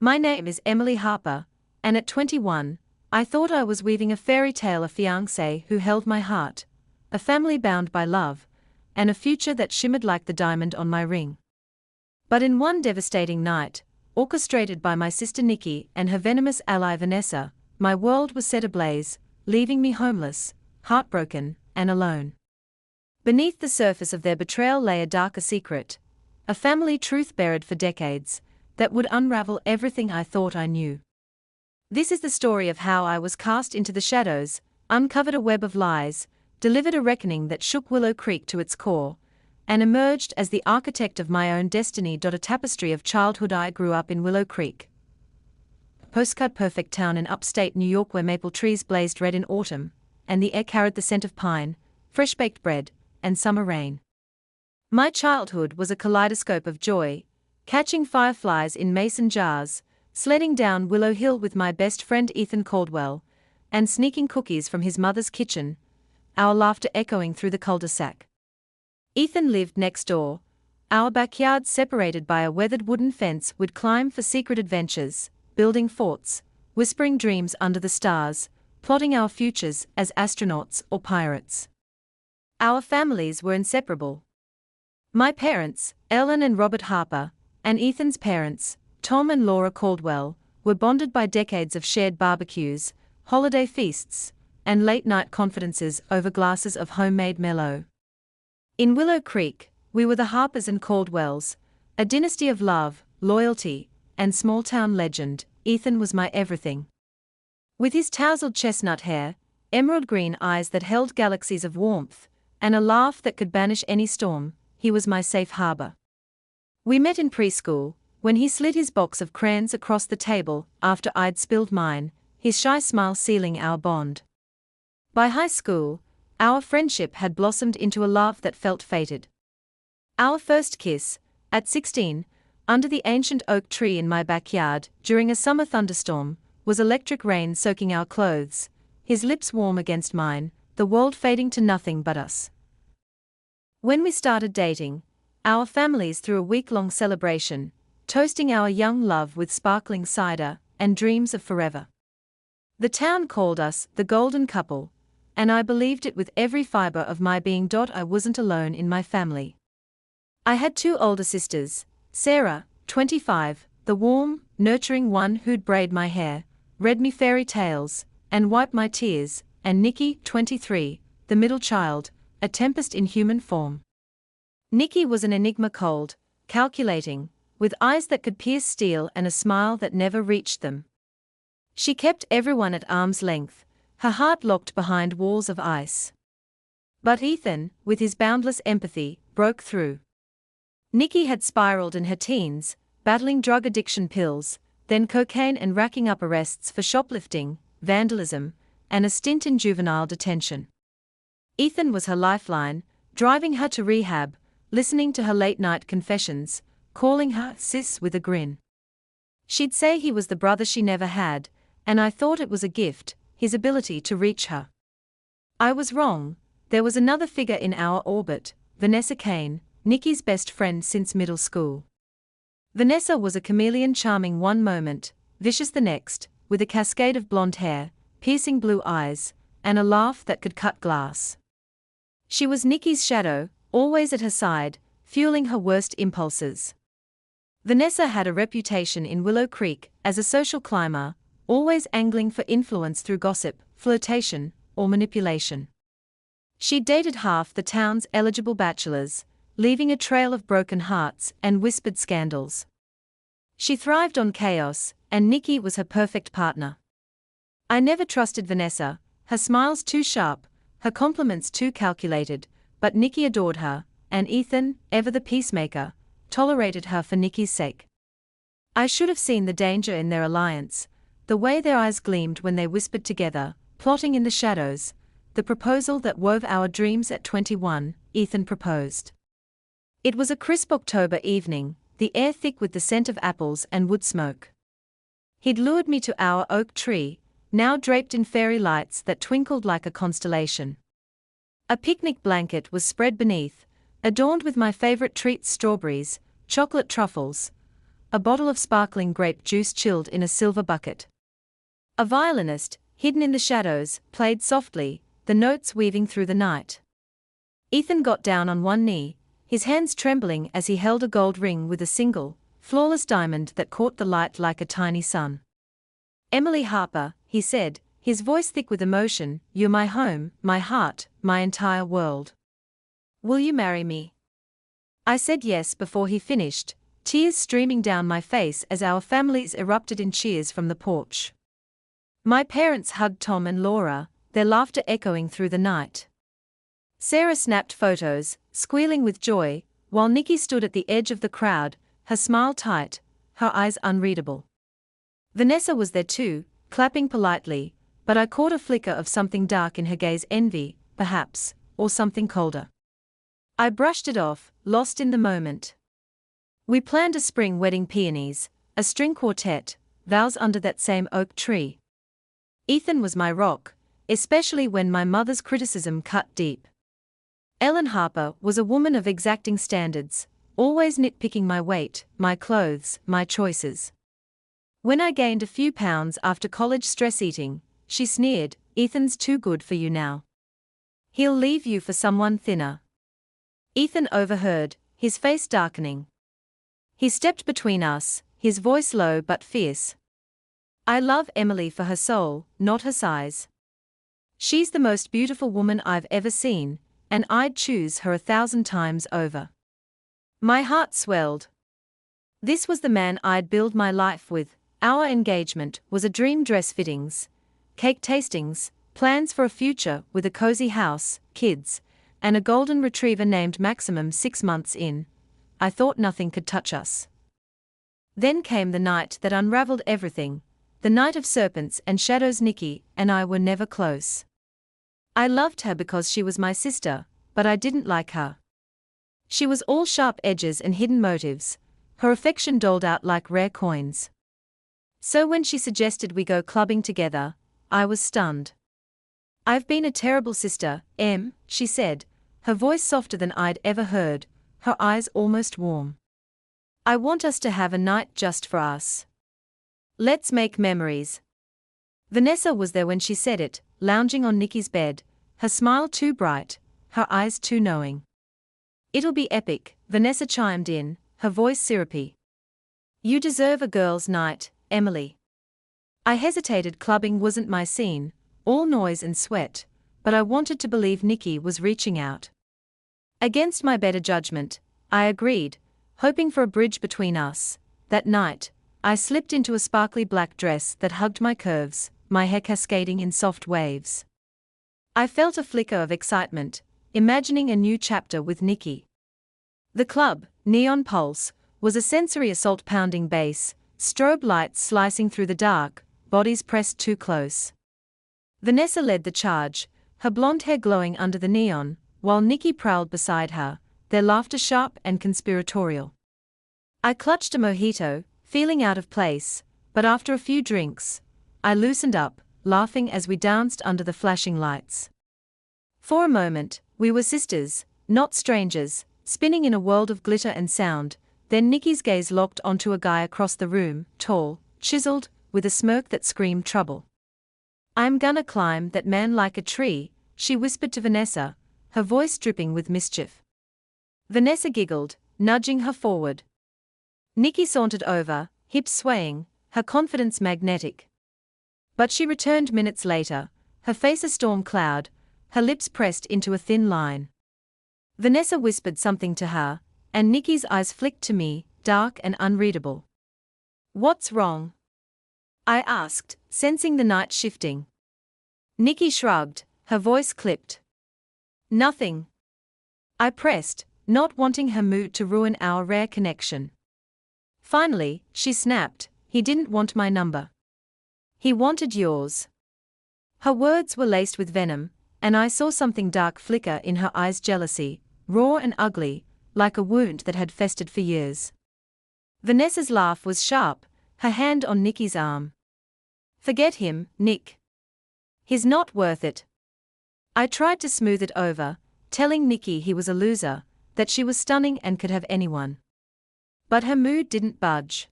My name is Emily Harper, and at 21, I thought I was weaving a fairy tale, a fiancé who held my heart, a family bound by love, and a future that shimmered like the diamond on my ring. But in one devastating night, orchestrated by my sister Nicky and her venomous ally Vanessa, my world was set ablaze, leaving me homeless, heartbroken, and alone. Beneath the surface of their betrayal lay a darker secret, a family truth buried for decades, that would unravel everything I thought I knew. This is the story of how I was cast into the shadows, uncovered a web of lies, delivered a reckoning that shook Willow Creek to its core, and emerged as the architect of my own destiny. A tapestry of childhood. I grew up in Willow Creek, postcard perfect town in upstate New York where maple trees blazed red in autumn, and the air carried the scent of pine, fresh baked bread, and summer rain. My childhood was a kaleidoscope of joy, catching fireflies in mason jars, sledding down Willow Hill with my best friend Ethan Caldwell, and sneaking cookies from his mother's kitchen, our laughter echoing through the cul-de-sac. Ethan lived next door. Our backyard, separated by a weathered wooden fence, would climb for secret adventures, building forts, whispering dreams under the stars, plotting our futures as astronauts or pirates. Our families were inseparable. My parents, Ellen and Robert Harper, and Ethan's parents, Tom and Laura Caldwell, were bonded by decades of shared barbecues, holiday feasts, and late-night confidences over glasses of homemade Merlot. In Willow Creek, we were the Harpers and Caldwells, a dynasty of love, loyalty, and small-town legend. Ethan was my everything. With his tousled chestnut hair, emerald green eyes that held galaxies of warmth, and a laugh that could banish any storm, he was my safe harbor. We met in preschool, when he slid his box of crayons across the table after I'd spilled mine, his shy smile sealing our bond. By high school, our friendship had blossomed into a love that felt fated. Our first kiss, at 16, under the ancient oak tree in my backyard, during a summer thunderstorm, was electric rain soaking our clothes, his lips warm against mine, the world fading to nothing but us. When we started dating, our families threw a week-long celebration, toasting our young love with sparkling cider and dreams of forever. The town called us the golden couple, and I believed it with every fiber of my being. I wasn't alone in my family. I had two older sisters, Sarah, 25, the warm, nurturing one who'd braid my hair, read me fairy tales, and wipe my tears, and Nicky, 23, the middle child, a tempest in human form. Nicky was an enigma, cold, calculating, with eyes that could pierce steel and a smile that never reached them. She kept everyone at arm's length, her heart locked behind walls of ice. But Ethan, with his boundless empathy, broke through. Nicky had spiraled in her teens, battling drug addiction, pills, then cocaine, and racking up arrests for shoplifting, vandalism, and a stint in juvenile detention. Ethan was her lifeline, driving her to rehab, listening to her late-night confessions, calling her sis with a grin. She'd say he was the brother she never had, and I thought it was a gift, his ability to reach her. I was wrong. There was another figure in our orbit, Vanessa Kane, Nicky's best friend since middle school. Vanessa was a chameleon, charming one moment, vicious the next, with a cascade of blonde hair, piercing blue eyes, and a laugh that could cut glass. She was Nicky's shadow, always at her side, fueling her worst impulses. Vanessa had a reputation in Willow Creek as a social climber, always angling for influence through gossip, flirtation, or manipulation. She'd dated half the town's eligible bachelors, leaving a trail of broken hearts and whispered scandals. She thrived on chaos, and Nicky was her perfect partner. I never trusted Vanessa, her smiles too sharp, her compliments too calculated, but Nicky adored her, and Ethan, ever the peacemaker, tolerated her for Nicky's sake. I should have seen the danger in their alliance, the way their eyes gleamed when they whispered together, plotting in the shadows, the proposal that wove our dreams. At 21, Ethan proposed. It was a crisp October evening, the air thick with the scent of apples and wood smoke. He'd lured me to our oak tree, now draped in fairy lights that twinkled like a constellation. A picnic blanket was spread beneath, adorned with my favorite treats: strawberries, chocolate truffles, a bottle of sparkling grape juice chilled in a silver bucket. A violinist, hidden in the shadows, played softly, the notes weaving through the night. Ethan got down on one knee, his hands trembling as he held a gold ring with a single, flawless diamond that caught the light like a tiny sun. "Emily Harper," he said, his voice thick with emotion, "you're my home, my heart, my entire world. Will you marry me?" I said yes before he finished, tears streaming down my face as our families erupted in cheers from the porch. My parents hugged Tom and Laura, their laughter echoing through the night. Sarah snapped photos, squealing with joy, while Nicky stood at the edge of the crowd, her smile tight, her eyes unreadable. Vanessa was there too, clapping politely, but I caught a flicker of something dark in her gaze, envy, perhaps, or something colder. I brushed it off, lost in the moment. We planned a spring wedding, peonies, a string quartet, vows under that same oak tree. Ethan was my rock, especially when my mother's criticism cut deep. Ellen Harper was a woman of exacting standards, always nitpicking my weight, my clothes, my choices. When I gained a few pounds after college stress eating, she sneered, "Ethan's too good for you now. He'll leave you for someone thinner." Ethan overheard, his face darkening. He stepped between us, his voice low but fierce. "I love Emily for her soul, not her size. She's the most beautiful woman I've ever seen, and I'd choose her 1,000 times over." My heart swelled. This was the man I'd build my life with. Our engagement was a dream: dress fittings, cake tastings, plans for a future with a cozy house, kids, and a golden retriever named Maximum 6 months in. I thought nothing could touch us. Then came the night that unraveled everything, the night of serpents and shadows. Nicky and I were never close. I loved her because she was my sister, but I didn't like her. She was all sharp edges and hidden motives, her affection doled out like rare coins. So when she suggested we go clubbing together, I was stunned. "I've been a terrible sister, Em," she said, her voice softer than I'd ever heard, her eyes almost warm. "I want us to have a night just for us. Let's make memories." Vanessa was there when she said it, lounging on Nicky's bed, her smile too bright, her eyes too knowing. "It'll be epic," Vanessa chimed in, her voice syrupy. "You deserve a girls' night, Emily." I hesitated. Clubbing wasn't my scene, all noise and sweat, but I wanted to believe Nicky was reaching out. Against my better judgment, I agreed, hoping for a bridge between us. That night, I slipped into a sparkly black dress that hugged my curves, my hair cascading in soft waves. I felt a flicker of excitement, imagining a new chapter with Nicky. The club, neon pulse, was a sensory assault: pounding bass, strobe lights slicing through the dark, bodies pressed too close. Vanessa led the charge, her blonde hair glowing under the neon, while Nicky prowled beside her, their laughter sharp and conspiratorial. I clutched a mojito, feeling out of place, but after a few drinks, I loosened up, laughing as we danced under the flashing lights. For a moment, we were sisters, not strangers, spinning in a world of glitter and sound. Then Nicky's gaze locked onto a guy across the room, tall, chiseled, with a smirk that screamed trouble. "I'm gonna climb that man like a tree," she whispered to Vanessa, her voice dripping with mischief. Vanessa giggled, nudging her forward. Nicky sauntered over, hips swaying, her confidence magnetic. But she returned minutes later, her face a storm cloud, her lips pressed into a thin line. Vanessa whispered something to her, and Nicky's eyes flicked to me, dark and unreadable. "What's wrong?" I asked, sensing the night shifting. Nicky shrugged, her voice clipped. "Nothing." I pressed, not wanting her mood to ruin our rare connection. Finally, she snapped, "He didn't want my number. He wanted yours." Her words were laced with venom, and I saw something dark flicker in her eyes: jealousy, raw and ugly, like a wound that had festered for years. Vanessa's laugh was sharp, her hand on Nicky's arm. "Forget him, Nick. He's not worth it." I tried to smooth it over, telling Nicky he was a loser, that she was stunning and could have anyone. But her mood didn't budge.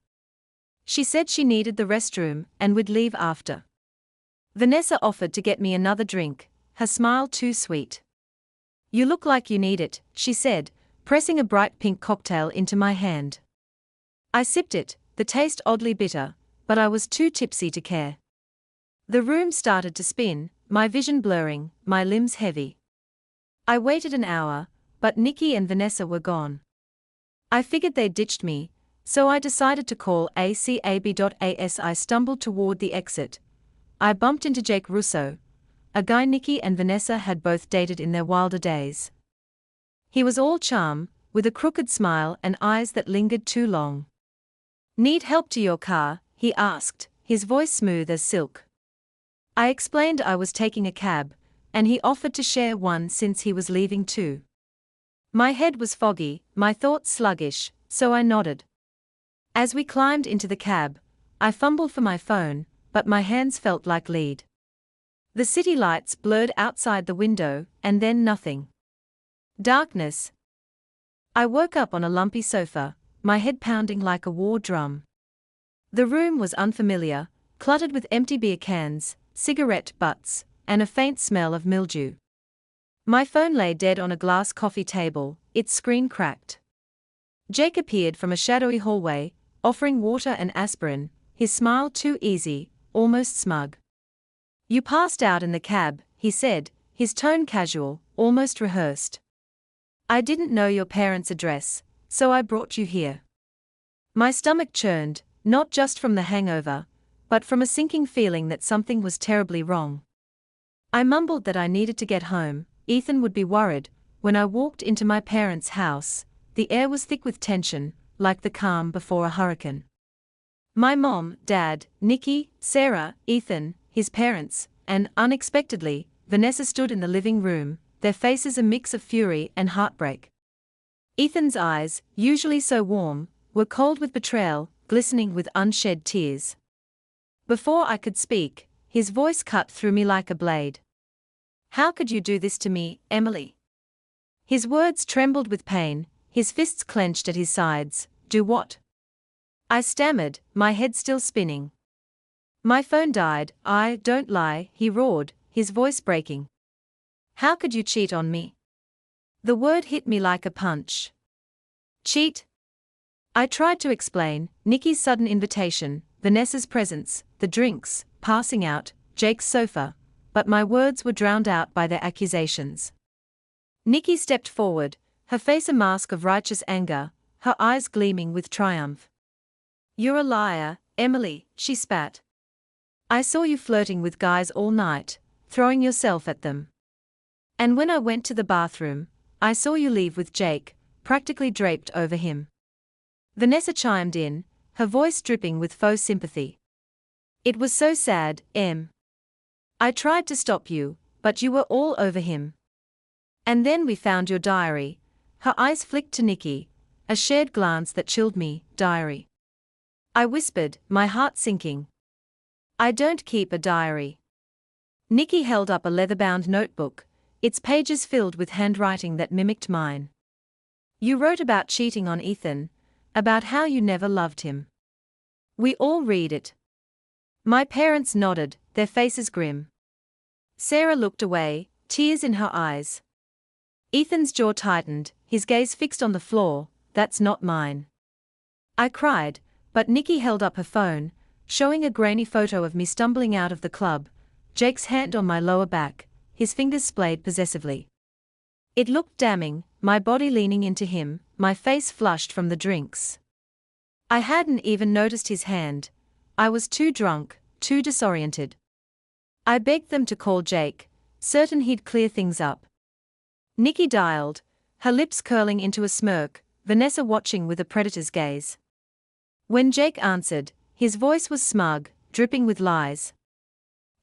She said she needed the restroom and would leave after. Vanessa offered to get me another drink, her smile too sweet. You look like you need it, she said, pressing a bright pink cocktail into my hand. I sipped it, the taste oddly bitter, but I was too tipsy to care. The room started to spin, my vision blurring, my limbs heavy. I waited an hour, but Nicky and Vanessa were gone. I figured they'd ditched me, so I decided to call ACAB. As I stumbled toward the exit, I bumped into Jake Russo, a guy Nicky and Vanessa had both dated in their wilder days. He was all charm, with a crooked smile and eyes that lingered too long. Need help to your car? He asked, his voice smooth as silk. I explained I was taking a cab, and he offered to share one since he was leaving too. My head was foggy, my thoughts sluggish, so I nodded. As we climbed into the cab, I fumbled for my phone, but my hands felt like lead. The city lights blurred outside the window, and then nothing. Darkness. I woke up on a lumpy sofa, my head pounding like a war drum. The room was unfamiliar, cluttered with empty beer cans, cigarette butts, and a faint smell of mildew. My phone lay dead on a glass coffee table, its screen cracked. Jake appeared from a shadowy hallway, offering water and aspirin, his smile too easy, almost smug. You passed out in the cab, he said, his tone casual, almost rehearsed. I didn't know your parents' address, so I brought you here. My stomach churned, not just from the hangover, but from a sinking feeling that something was terribly wrong. I mumbled that I needed to get home. Ethan would be worried. When I walked into my parents' house, the air was thick with tension, like the calm before a hurricane. My mom, dad, Nicky, Sarah, Ethan, his parents, and, unexpectedly, Vanessa stood in the living room, their faces a mix of fury and heartbreak. Ethan's eyes, usually so warm, were cold with betrayal, glistening with unshed tears. Before I could speak, his voice cut through me like a blade. How could you do this to me, Emily? His words trembled with pain, his fists clenched at his sides. Do what? I stammered, my head still spinning. My phone died. Don't lie, he roared, his voice breaking. How could you cheat on me? The word hit me like a punch. Cheat? I tried to explain, Nicky's sudden invitation, Vanessa's presence, the drinks, passing out, Jake's sofa, but my words were drowned out by their accusations. Nicky stepped forward, her face a mask of righteous anger, her eyes gleaming with triumph. You're a liar, Emily, she spat. I saw you flirting with guys all night, throwing yourself at them. And when I went to the bathroom, I saw you leave with Jake, practically draped over him. Vanessa chimed in, her voice dripping with faux sympathy. It was so sad, Em. I tried to stop you, but you were all over him. And then we found your diary. Her eyes flicked to Nicky, a shared glance that chilled me. Diary. I whispered, my heart sinking. I don't keep a diary. Nicky held up a leather-bound notebook, its pages filled with handwriting that mimicked mine. You wrote about cheating on Ethan, about how you never loved him. We all read it. My parents nodded, their faces grim. Sarah looked away, tears in her eyes. Ethan's jaw tightened, his gaze fixed on the floor. That's not mine. I cried, but Nicky held up her phone, showing a grainy photo of me stumbling out of the club, Jake's hand on my lower back, his fingers splayed possessively. It looked damning, my body leaning into him, my face flushed from the drinks. I hadn't even noticed his hand. I was too drunk, too disoriented. I begged them to call Jake, certain he'd clear things up. Nicky dialed, her lips curling into a smirk, Vanessa watching with a predator's gaze. When Jake answered, his voice was smug, dripping with lies.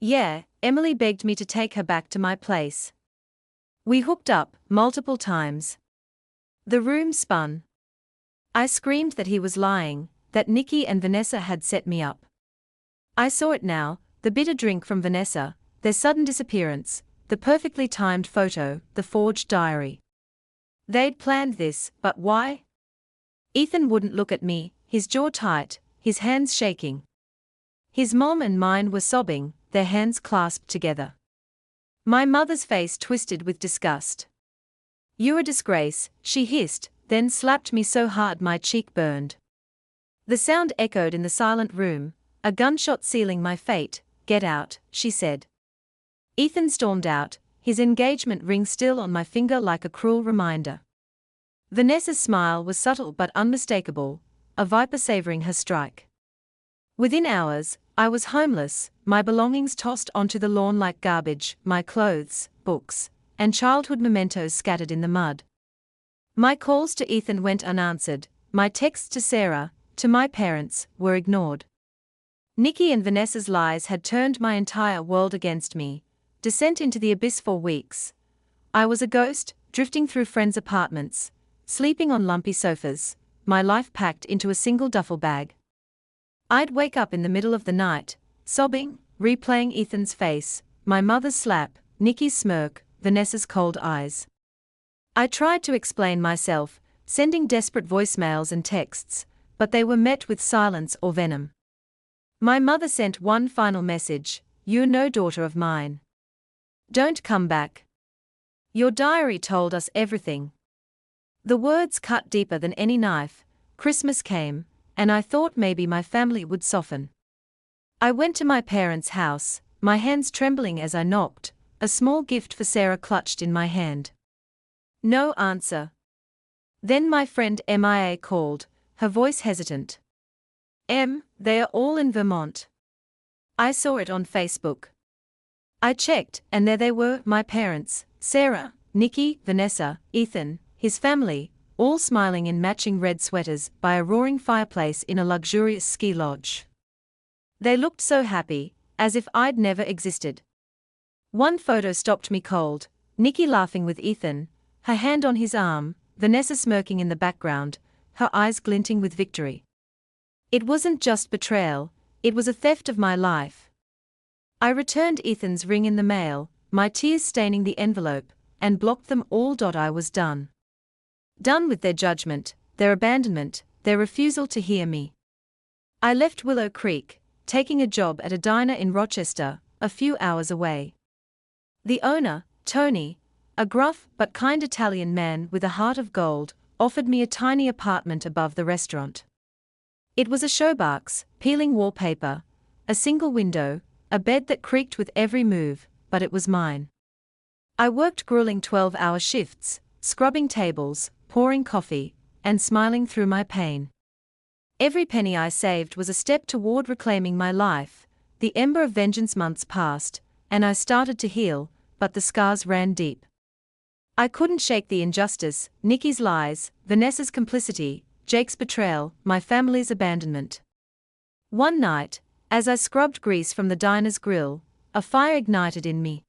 Yeah, Emily begged me to take her back to my place. We hooked up, multiple times. The room spun. I screamed that he was lying, that Nicky and Vanessa had set me up. I saw it now, the bitter drink from Vanessa, their sudden disappearance, the perfectly timed photo, the forged diary. They'd planned this, but why? Ethan wouldn't look at me, his jaw tight, his hands shaking. His mom and mine were sobbing, their hands clasped together. My mother's face twisted with disgust. "You're a disgrace," she hissed, then slapped me so hard my cheek burned. The sound echoed in the silent room, a gunshot sealing my fate. "Get out," she said. Ethan stormed out, his engagement ring still on my finger like a cruel reminder. Vanessa's smile was subtle but unmistakable, a viper savoring her strike. Within hours, I was homeless, my belongings tossed onto the lawn like garbage, my clothes, books, and childhood mementos scattered in the mud. My calls to Ethan went unanswered, my texts to Sarah, to my parents, were ignored. Nicky and Vanessa's lies had turned my entire world against me. Descent into the abyss for weeks. I was a ghost, drifting through friends' apartments, sleeping on lumpy sofas, my life packed into a single duffel bag. I'd wake up in the middle of the night, sobbing, replaying Ethan's face, my mother's slap, Nicky's smirk, Vanessa's cold eyes. I tried to explain myself, sending desperate voicemails and texts, but they were met with silence or venom. My mother sent one final message: "You're no daughter of mine. Don't come back. Your diary told us everything." The words cut deeper than any knife. Christmas came, and I thought maybe my family would soften. I went to my parents' house, my hands trembling as I knocked, a small gift for Sarah clutched in my hand. No answer. Then my friend Mia called, her voice hesitant. They are all in Vermont. I saw it on Facebook. I checked, and there they were, my parents, Sarah, Nicky, Vanessa, Ethan, his family, all smiling in matching red sweaters by a roaring fireplace in a luxurious ski lodge. They looked so happy, as if I'd never existed. One photo stopped me cold, Nicky laughing with Ethan, her hand on his arm, Vanessa smirking in the background, her eyes glinting with victory. It wasn't just betrayal, it was a theft of my life. I returned Ethan's ring in the mail, my tears staining the envelope, and blocked them all. I was done. Done with their judgment, their abandonment, their refusal to hear me. I left Willow Creek, taking a job at a diner in Rochester, a few hours away. The owner, Tony, a gruff but kind Italian man with a heart of gold, offered me a tiny apartment above the restaurant. It was a showbox, peeling wallpaper, a single window, a bed that creaked with every move, but it was mine. I worked grueling 12-hour shifts, scrubbing tables, pouring coffee, and smiling through my pain. Every penny I saved was a step toward reclaiming my life. The ember of vengeance months passed, and I started to heal, but the scars ran deep. I couldn't shake the injustice, Nicky's lies, Vanessa's complicity, Jake's betrayal, my family's abandonment. One night, as I scrubbed grease from the diner's grill, a fire ignited in me.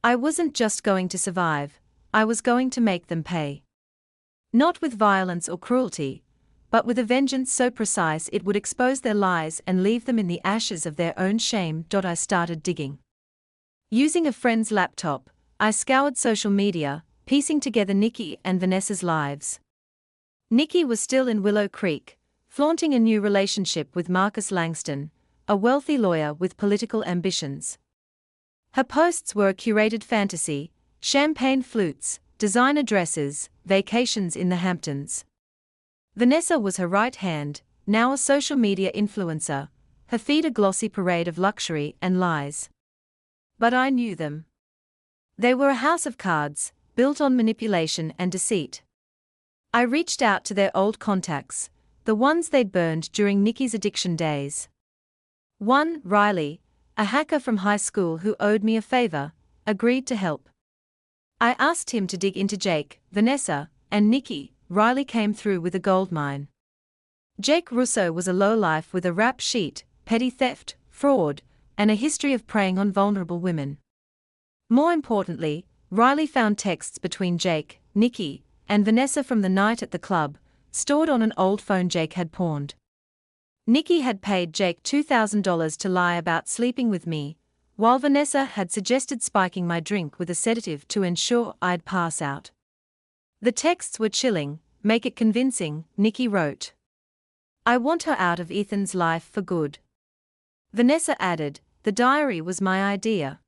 I wasn't just going to survive, I was going to make them pay. Not with violence or cruelty, but with a vengeance so precise it would expose their lies and leave them in the ashes of their own shame. I started digging. Using a friend's laptop, I scoured social media, piecing together Nicky and Vanessa's lives. Nicky was still in Willow Creek, flaunting a new relationship with Marcus Langston, a wealthy lawyer with political ambitions. Her posts were a curated fantasy: champagne flutes, designer dresses, vacations in the Hamptons. Vanessa was her right hand, now a social media influencer, her feed a glossy parade of luxury and lies. But I knew them. They were a house of cards, built on manipulation and deceit. I reached out to their old contacts, the ones they'd burned during Nicky's addiction days. One, Riley, a hacker from high school who owed me a favor, agreed to help. I asked him to dig into Jake, Vanessa, and Nicky. Riley came through with a goldmine. Jake Russo was a lowlife with a rap sheet, petty theft, fraud, and a history of preying on vulnerable women. More importantly, Riley found texts between Jake, Nicky, and Vanessa from the night at the club, stored on an old phone Jake had pawned. Nicky had paid Jake $2,000 to lie about sleeping with me, while Vanessa had suggested spiking my drink with a sedative to ensure I'd pass out. The texts were chilling. "Make it convincing," Nicky wrote. I want her out of Ethan's life for good. Vanessa added, the diary was my idea.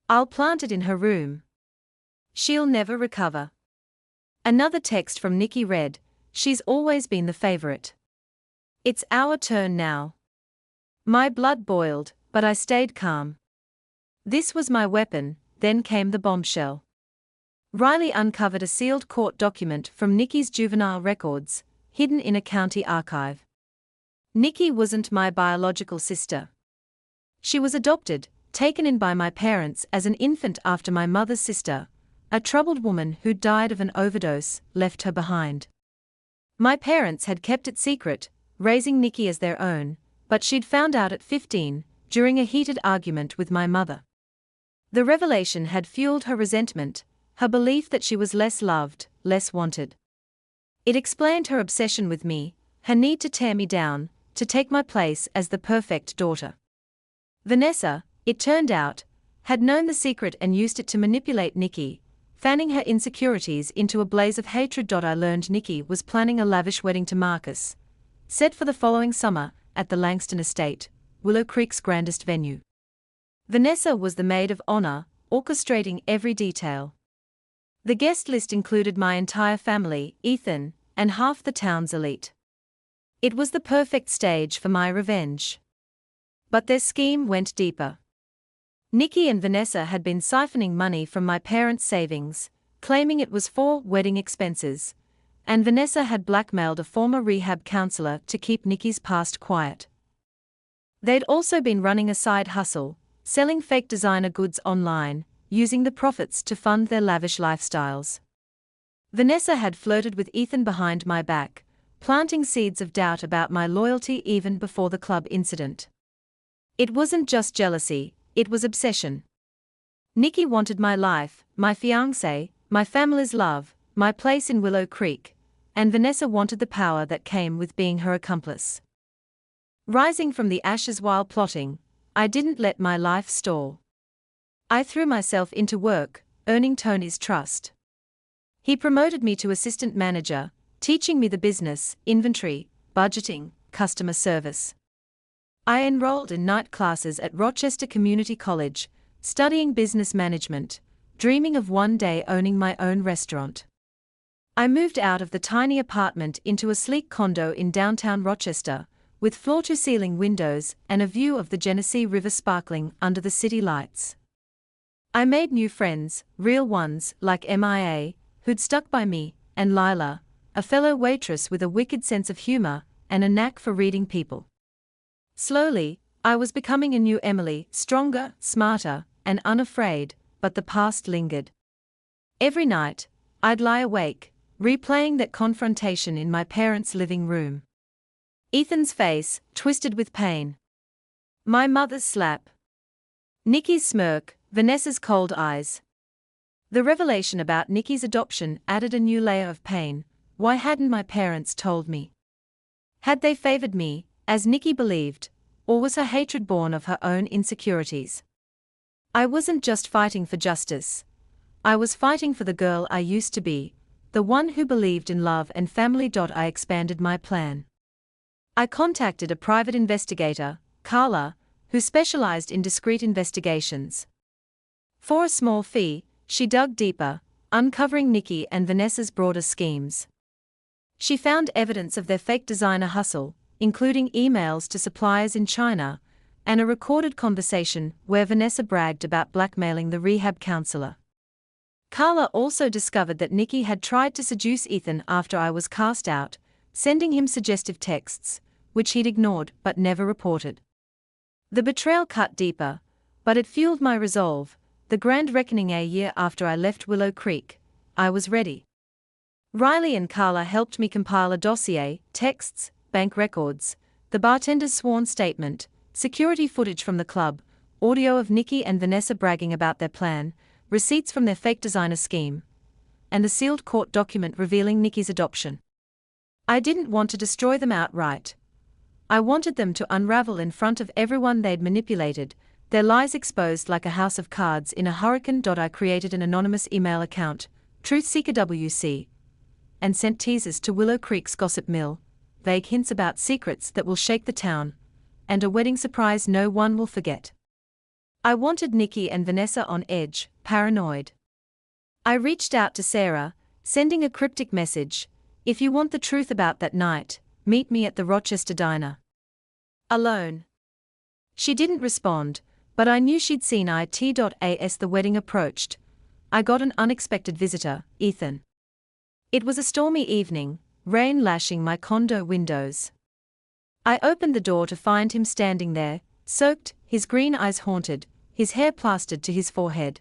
I'll plant it in her room. She'll never recover. Another text from Nicky read, she's always been the favorite. It's our turn now. My blood boiled, but I stayed calm. This was my weapon, then came the bombshell. Riley uncovered a sealed court document from Nicky's juvenile records, hidden in a county archive. Nicky wasn't my biological sister. She was adopted, taken in by my parents as an infant after my mother's sister, a troubled woman who died of an overdose, left her behind. My parents had kept it secret, raising Nicky as their own, but she'd found out at 15, during a heated argument with my mother. The revelation had fueled her resentment, her belief that she was less loved, less wanted. It explained her obsession with me, her need to tear me down, to take my place as the perfect daughter. Vanessa, it turned out, had known the secret and used it to manipulate Nicky, fanning her insecurities into a blaze of hatred. I learned Nicky was planning a lavish wedding to Marcus, set for the following summer, at the Langston estate, Willow Creek's grandest venue. Vanessa was the maid of honor, orchestrating every detail. The guest list included my entire family, Ethan, and half the town's elite. It was the perfect stage for my revenge. But their scheme went deeper. Nicky and Vanessa had been siphoning money from my parents' savings, claiming it was for wedding expenses, and Vanessa had blackmailed a former rehab counselor to keep Nicky's past quiet. They'd also been running a side hustle, selling fake designer goods online, using the profits to fund their lavish lifestyles. Vanessa had flirted with Ethan behind my back, planting seeds of doubt about my loyalty even before the club incident. It wasn't just jealousy, it was obsession. Nicky wanted my life, my fiancé, my family's love, my place in Willow Creek, and Vanessa wanted the power that came with being her accomplice. Rising from the ashes while plotting, I didn't let my life stall. I threw myself into work, earning Tony's trust. He promoted me to assistant manager, teaching me the business, inventory, budgeting, customer service. I enrolled in night classes at Rochester Community College, studying business management, dreaming of one day owning my own restaurant. I moved out of the tiny apartment into a sleek condo in downtown Rochester, with floor-to-ceiling windows and a view of the Genesee River sparkling under the city lights. I made new friends, real ones like MIA, who'd stuck by me, and Lila, a fellow waitress with a wicked sense of humor and a knack for reading people. Slowly, I was becoming a new Emily, stronger, smarter, and unafraid, but the past lingered. Every night, I'd lie awake, replaying that confrontation in my parents' living room. Ethan's face, twisted with pain. My mother's slap. Nicky's smirk, Vanessa's cold eyes. The revelation about Nicky's adoption added a new layer of pain. Why hadn't my parents told me? Had they favored me, as Nicky believed, or was her hatred born of her own insecurities? I wasn't just fighting for justice. I was fighting for the girl I used to be, the one who believed in love and family. I expanded my plan. I contacted a private investigator, Carla, who specialized in discreet investigations. For a small fee, she dug deeper, uncovering Nicky and Vanessa's broader schemes. She found evidence of their fake designer hustle, including emails to suppliers in China, and a recorded conversation where Vanessa bragged about blackmailing the rehab counselor. Carla also discovered that Nicky had tried to seduce Ethan after I was cast out, sending him suggestive texts, which he'd ignored but never reported. The betrayal cut deeper, but it fueled my resolve. The grand reckoning. A year after I left Willow Creek, I was ready. Riley and Carla helped me compile a dossier, texts, bank records, the bartender's sworn statement, security footage from the club, audio of Nicky and Vanessa bragging about their plan, receipts from their fake designer scheme, and the sealed court document revealing Nicky's adoption. I didn't want to destroy them outright. I wanted them to unravel in front of everyone they'd manipulated, their lies exposed like a house of cards in a hurricane. I created an anonymous email account, Truthseeker WC, and sent teasers to Willow Creek's gossip mill, vague hints about secrets that will shake the town, and a wedding surprise no one will forget. I wanted Nicky and Vanessa on edge, paranoid. I reached out to Sarah, sending a cryptic message: "If you want the truth about that night, meet me at the Rochester diner." Alone. She didn't respond, but I knew she'd seen it. As the wedding approached, I got an unexpected visitor, Ethan. It was a stormy evening, rain lashing my condo windows. I opened the door to find him standing there, soaked, his green eyes haunted, his hair plastered to his forehead.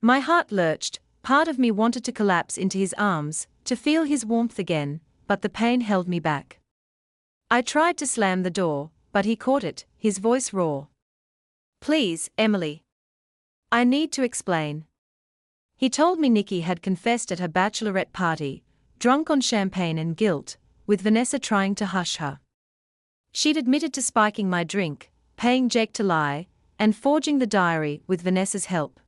My heart lurched, part of me wanted to collapse into his arms, to feel his warmth again, but the pain held me back. I tried to slam the door, but he caught it, his voice raw. "Please, Emily. I need to explain." He told me Nicky had confessed at her bachelorette party, drunk on champagne and guilt, with Vanessa trying to hush her. She'd admitted to spiking my drink, paying Jake to lie, and forging the diary with Vanessa's help.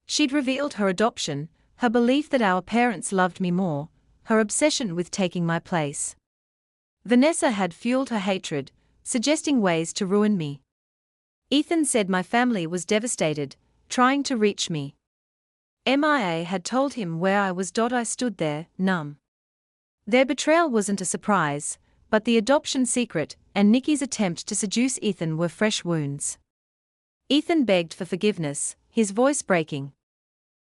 She'd revealed her adoption, her belief that our parents loved me more, her obsession with taking my place. Vanessa had fueled her hatred, suggesting ways to ruin me. Ethan said my family was devastated, trying to reach me. MIA had told him where I was. I stood there, numb. Their betrayal wasn't a surprise, but the adoption secret and Nicky's attempt to seduce Ethan were fresh wounds. Ethan begged for forgiveness, his voice breaking.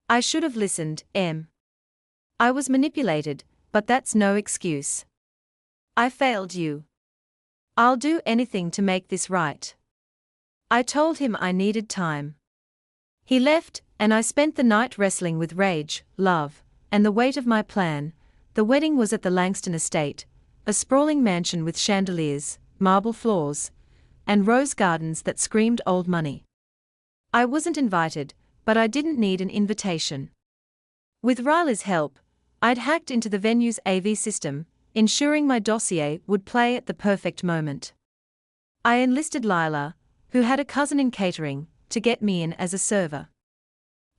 "I should have listened, Em. I was manipulated, but that's no excuse. I failed you. I'll do anything to make this right." I told him I needed time. He left, and I spent the night wrestling with rage, love, and the weight of my plan. The wedding was at the Langston estate, a sprawling mansion with chandeliers, marble floors, and rose gardens that screamed old money. I wasn't invited, but I didn't need an invitation. With Riley's help, I'd hacked into the venue's AV system, ensuring my dossier would play at the perfect moment. I enlisted Lila, who had a cousin in catering, to get me in as a server.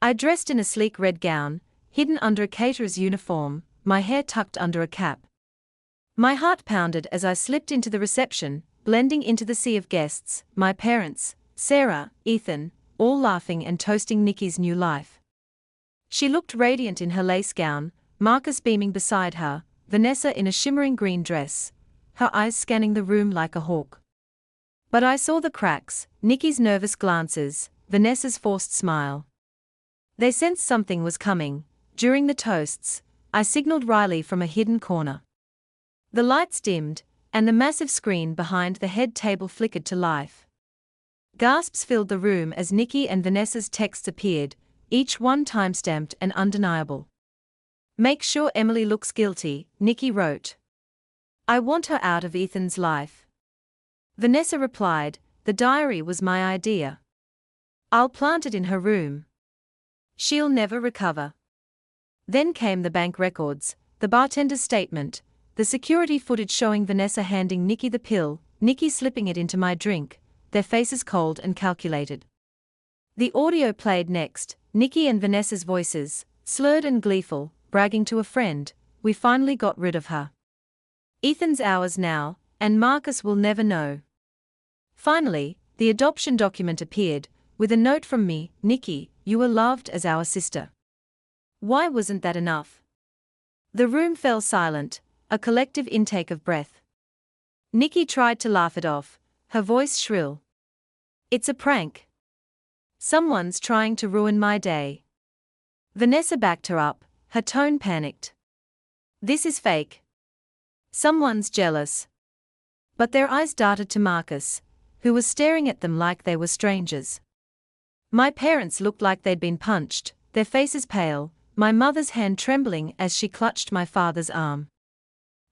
I dressed in a sleek red gown, hidden under a caterer's uniform, my hair tucked under a cap. My heart pounded as I slipped into the reception, blending into the sea of guests, my parents, Sarah, Ethan, all laughing and toasting Nicky's new life. She looked radiant in her lace gown, Marcus beaming beside her, Vanessa in a shimmering green dress, her eyes scanning the room like a hawk. But I saw the cracks, Nicky's nervous glances, Vanessa's forced smile. They sensed something was coming. During the toasts, I signaled Riley from a hidden corner. The lights dimmed, and the massive screen behind the head table flickered to life. Gasps filled the room as Nicky and Vanessa's texts appeared, each one timestamped and undeniable. "Make sure Emily looks guilty," Nicky wrote. "I want her out of Ethan's life." Vanessa replied, "The diary was my idea. I'll plant it in her room. She'll never recover." Then came the bank records, the bartender's statement, the security footage showing Vanessa handing Nicky the pill, Nicky slipping it into my drink, their faces cold and calculated. The audio played next, Nicky and Vanessa's voices, slurred and gleeful, bragging to a friend, "We finally got rid of her. Ethan's ours now, and Marcus will never know." Finally, the adoption document appeared, with a note from me, "Nicky, you were loved as our sister." Why wasn't that enough? The room fell silent, a collective intake of breath. Nicky tried to laugh it off, her voice shrill. "It's a prank. Someone's trying to ruin my day." Vanessa backed her up, her tone panicked. "This is fake. Someone's jealous." But their eyes darted to Marcus, who was staring at them like they were strangers. My parents looked like they'd been punched, their faces pale, my mother's hand trembling as she clutched my father's arm.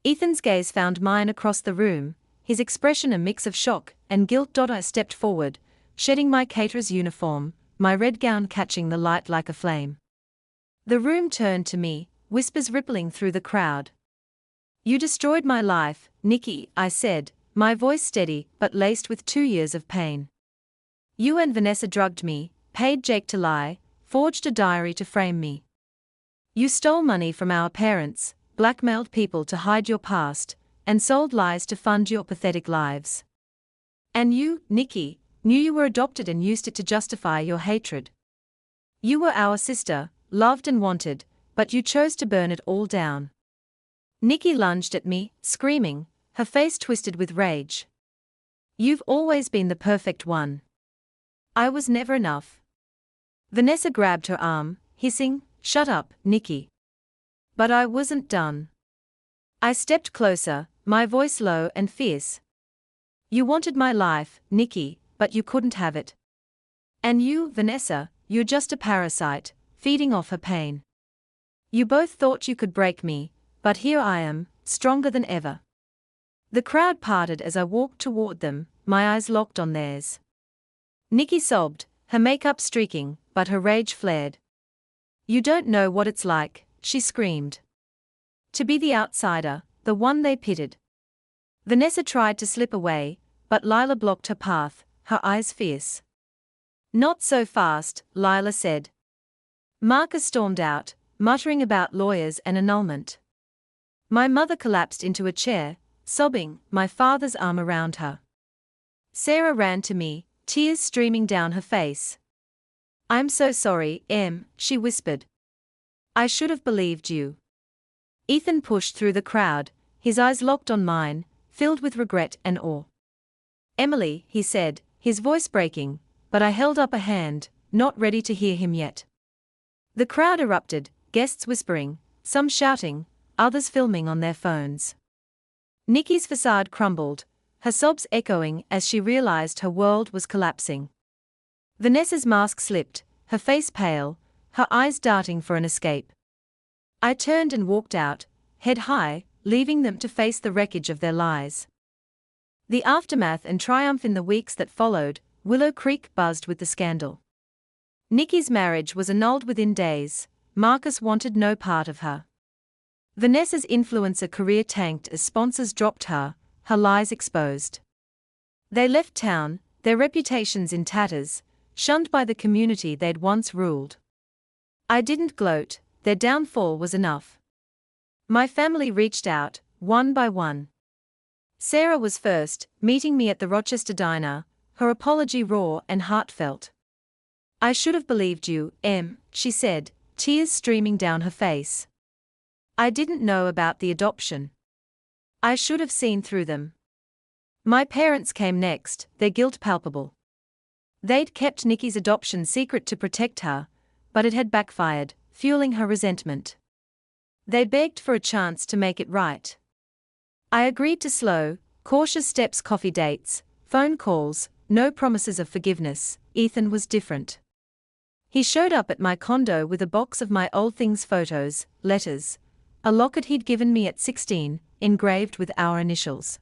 Ethan's gaze found mine across the room, his expression a mix of shock and guilt. I stepped forward, shedding my caterer's uniform, my red gown catching the light like a flame. The room turned to me, whispers rippling through the crowd. "You destroyed my life, Nicky," I said, my voice steady but laced with 2 years of pain. "You and Vanessa drugged me, paid Jake to lie, forged a diary to frame me. You stole money from our parents, blackmailed people to hide your past, and sold lies to fund your pathetic lives. And you, Nicky, knew you were adopted and used it to justify your hatred. You were our sister, loved and wanted, but you chose to burn it all down. Nicky lunged at me, screaming, her face twisted with rage. You've always been the perfect one. I was never enough. Vanessa grabbed her arm, hissing, "Shut up, Nicky." But I wasn't done. I stepped closer, my voice low and fierce. You wanted my life, Nicky, but you couldn't have it. And you, Vanessa, you're just a parasite, feeding off her pain. You both thought you could break me, but here I am, stronger than ever. The crowd parted as I walked toward them, my eyes locked on theirs. Nicky sobbed, her makeup streaking, but her rage flared. You don't know what it's like, she screamed. To be the outsider, the one they pitted. Vanessa tried to slip away, but Lila blocked her path, her eyes fierce. Not so fast, Lila said. Marcus stormed out, muttering about lawyers and annulment. My mother collapsed into a chair, sobbing, my father's arm around her. Sarah ran to me, tears streaming down her face. I'm so sorry, Em, she whispered. I should have believed you. Ethan pushed through the crowd, his eyes locked on mine, filled with regret and awe. Emily, he said, his voice breaking, but I held up a hand, not ready to hear him yet. The crowd erupted, guests whispering, some shouting, others filming on their phones. Nicky's facade crumbled, her sobs echoing as she realized her world was collapsing. Vanessa's mask slipped, her face pale, her eyes darting for an escape. I turned and walked out, head high, leaving them to face the wreckage of their lies. The aftermath and triumph in the weeks that followed, Willow Creek buzzed with the scandal. Nicky's marriage was annulled within days, Marcus wanted no part of her. Vanessa's influencer career tanked as sponsors dropped her lies exposed. They left town, their reputations in tatters, shunned by the community they'd once ruled. I didn't gloat, their downfall was enough. My family reached out, one by one. Sarah was first, meeting me at the Rochester diner, her apology raw and heartfelt. I should have believed you, Em, she said, tears streaming down her face. I didn't know about the adoption. I should have seen through them. My parents came next, their guilt palpable. They'd kept Nicky's adoption secret to protect her, but it had backfired, fueling her resentment. They begged for a chance to make it right. I agreed to slow, cautious steps, coffee dates, phone calls, no promises of forgiveness. Ethan was different. He showed up at my condo with a box of my old things, photos, letters, a locket he'd given me at 16, engraved with our initials.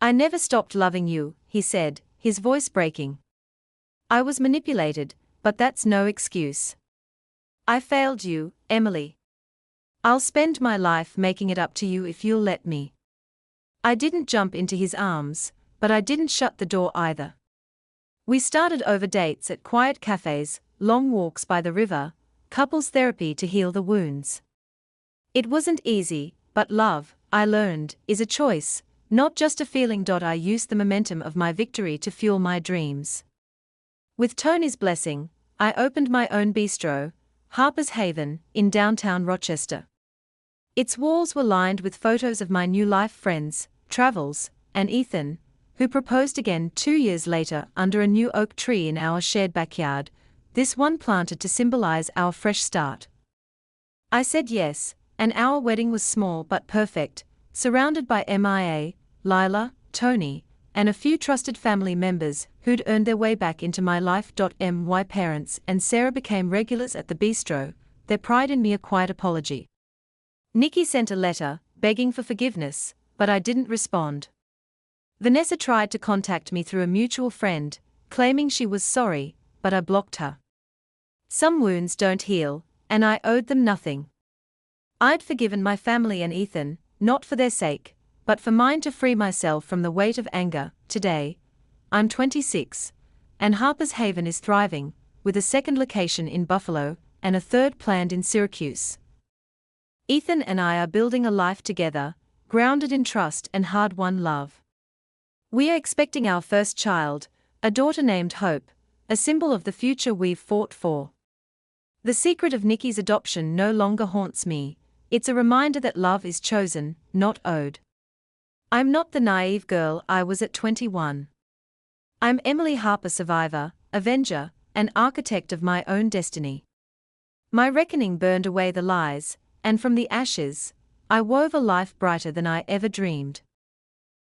I never stopped loving you, he said, his voice breaking. I was manipulated, but that's no excuse. I failed you, Emily. I'll spend my life making it up to you if you'll let me. I didn't jump into his arms, but I didn't shut the door either. We started over dates at quiet cafes, long walks by the river, couples therapy to heal the wounds. It wasn't easy, but love, I learned, is a choice, not just a feeling. I used the momentum of my victory to fuel my dreams. With Tony's blessing, I opened my own bistro, Harper's Haven, in downtown Rochester. Its walls were lined with photos of my new life friends, travels, and Ethan, who proposed again 2 years later under a new oak tree in our shared backyard, this one planted to symbolize our fresh start. I said yes, and our wedding was small but perfect, surrounded by MIA, Lila, Tony, and a few trusted family members who'd earned their way back into my life. My parents and Sarah became regulars at the bistro, their pride in me a quiet apology. Nicky sent a letter, begging for forgiveness, but I didn't respond. Vanessa tried to contact me through a mutual friend, claiming she was sorry, but I blocked her. Some wounds don't heal, and I owed them nothing. I'd forgiven my family and Ethan, not for their sake, but for mine, to free myself from the weight of anger. Today, I'm 26, and Harper's Haven is thriving, with a second location in Buffalo and a third planned in Syracuse. Ethan and I are building a life together, grounded in trust and hard-won love. We are expecting our first child, a daughter named Hope, a symbol of the future we've fought for. The secret of Nicky's adoption no longer haunts me, it's a reminder that love is chosen, not owed. I'm not the naive girl I was at 21. I'm Emily Harper, survivor, avenger, and architect of my own destiny. My reckoning burned away the lies, and from the ashes, I wove a life brighter than I ever dreamed.